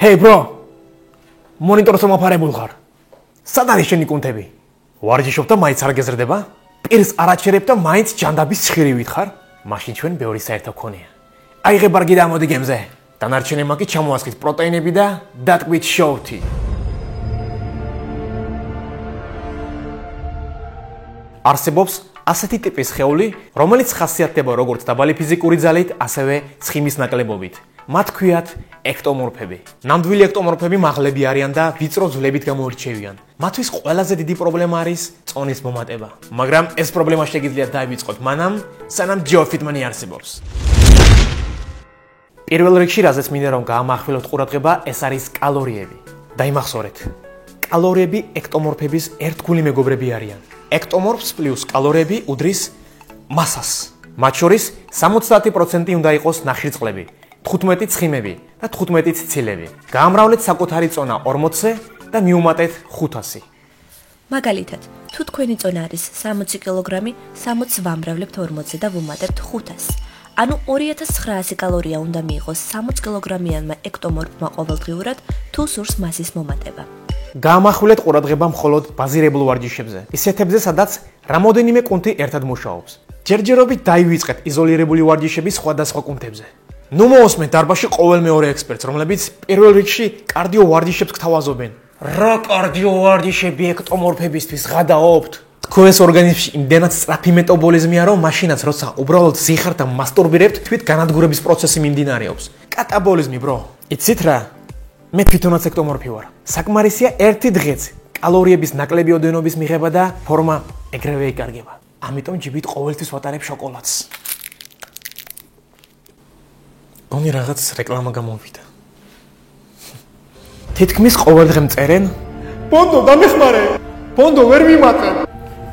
Hey bro, monitorს მომაფარებულ ხარ. სად არის შენი კუნთები? ვარჯიშობ და მაინც არ გეზრდება? პირს არაჩერებ და მაინც ჯანდაბის ცხირივით ხარ? მაშინ ჩვენ ბევრი საერთო გქონია. აიღე ბარგი და მოდი გემზე. დანარჩენებმა კი ჩამოასხით პროტეინები და დატყვით შოუთი. არსებობს ასეთი ტიპის სხეული, რომელიც ხასიათდება როგორც დაბალი ფიზიკური ძალით, ასევე ცხიმის ნაკლებობით. მათ ქვიათ ექტომორფები. ნამდვილი ექტომორფები მაღლები არიან და ვიწრო ძვლებით გამოირჩევიან. მათთვის ყველაზე დიდი პრობლემა არის წონის მომატება. მაგრამ ეს პრობლემა შეგიძლიათ დაივიწყოთ მანამ, სანამ ჯო ფიტმანი არსებობს. პირველ რიგში, რაზეც მინდა რომ გაამახვილოთ ყურადღება, ეს არის კალორიები. დაიმახსოვრეთ. კალორიები ექტომორფების ერთგული მეგობრები არიან. ექტომორფს პლუს კალორიები უდრის მასას. მათ შორის 70% უნდა იყოს ნახშირწყლები, 15 ცხიმები და 15 ცილები. გაამრავლეთ საკუთარი წონა 40-ზე და მიუმატეთ 500. მაგალითად, თუ თქვენი წონა არის 60 კილოგრამი, 60 ვამრავლებთ 40-ზე და ვუმატებთ 500. ანუ 2900 კალორია უნდა მიიღოს 60 კილოგრამიანმა ექტომორფმა ყოველდღიურად, თუ სურს მასის მომატება. გაამახვილეთ ყურადღება მხოლოდ ბაზირებულ ვარჯიშებზე, ისეთებზე, სადაც რამოდენიმე კუნთი ერთად მუშაობს. ჯერჯერობით დაივიწყეთ იზოლირებული ვარჯიშების სხვადასხვა კუნთებზე. ნუ მოусმენთ დარბაზში ყოველ მეორე ექსპერტს, რომლებიც პირველ რიგში კარდიო ვარჯიშებს გთავაზობენ. რა კარდიო ვარჯიშები ექტომორფებისთვის გადაობთ? თქვენს ორგანიზმში იმდენად სწრაფი მეტაბოლიზმია, რომ მაშინაც როცა უბრალოდ ზიხართ და მასტურბირებთ, თვით განადგურების პროცესი მიმდინარეობს. კატაბოლიზმი, bro. იცით რა? მე თვითონაც ექტომორფი ვარ. საკმარისია ერთი დღეც კალორიების ნაკლები ოდენობის მიღება და ფორმა ეგრევე იკარგება. ამიტომ ჯიბით ყოველთვის ვატარებ შოკოლადს. გონი რაღაც რეკლამა გამოვიდა. თითქმის ყოველ დღე მწერენ: "ბონდო, დამეხმარე. ბონდო, ვერ მიმატე.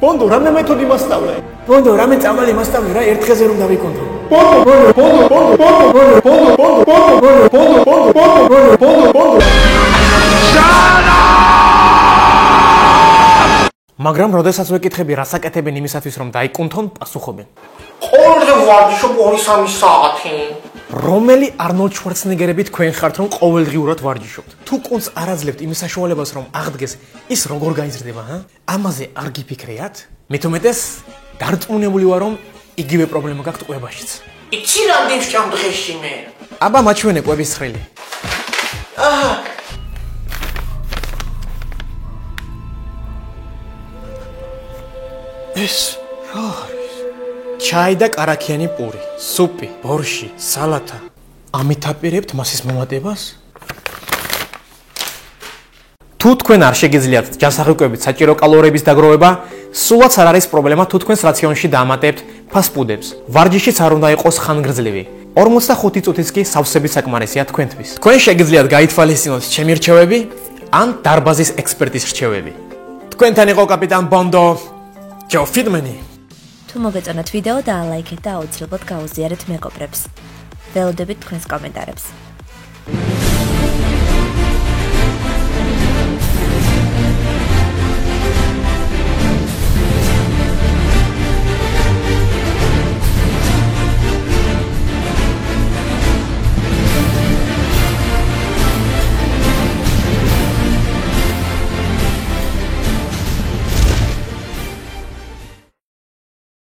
ბონდო, რამე მეთოდი მასწავლე. ბონდო, რამე წამალი მასწავლე რა, ერთ დღეზე რომ დავიკონდო." მაგრამ როდესაც ვეკითხები რა საკეთებენ იმისათვის რომ დაიკუნთონ, პასუხობენ: "ყოველდღე ვარჯიშობ 2-3 საათი." რომელი არნოლდ შვარცენეგერები თქვენ ხართ რომ ყოველდღიურად ვარჯიშობთ? თუ კუნთს არ აძლევთ იმის საშუალებას რომ აღდგეს, ის როგორ გაიზრდება, ჰა? ამაზე არ გიფიქრეათ? მithumetes დარწმუნებული ვარ რომ იგივე პრობლემა გაქვთ ყვებაშიც. იცი რამდენ ვჭამ დღეში მე? აბა მაჩვენე ყვების ცხრილი. ეს რა არის? ჩაი და კარაქიანი პური, სუპი, ბორში, სალათა. ამით აპირებთ მასის მომატებას? თუ თქვენ არ შეგიძლიათ ჯანსაღებებით საჭირო კალორიების დაგროვება, სულაც არ არის პრობლემა თუ თქვენს რაციონში დაამატებთ ფასტ-ფუდებს. ვარჯიშიც არ უნდა იყოს ხანგრძლივი. 45 წუთიც კი სავსებით საკმარისია თქვენთვის. თქვენ შეგიძლიათ გაითვალისწინოთ ჩემი რჩევები ან დარბაზის ექსპერტის რჩევები. თქვენთან იყო კაპიტან ბონდო, ჯო ფიტმანი. თუ მოგეწონათ ვიდეო, დაალაიქეთ და აუცილებლად გაუზიარეთ მეგობრებს. ველოდებით თქვენს კომენტარებს.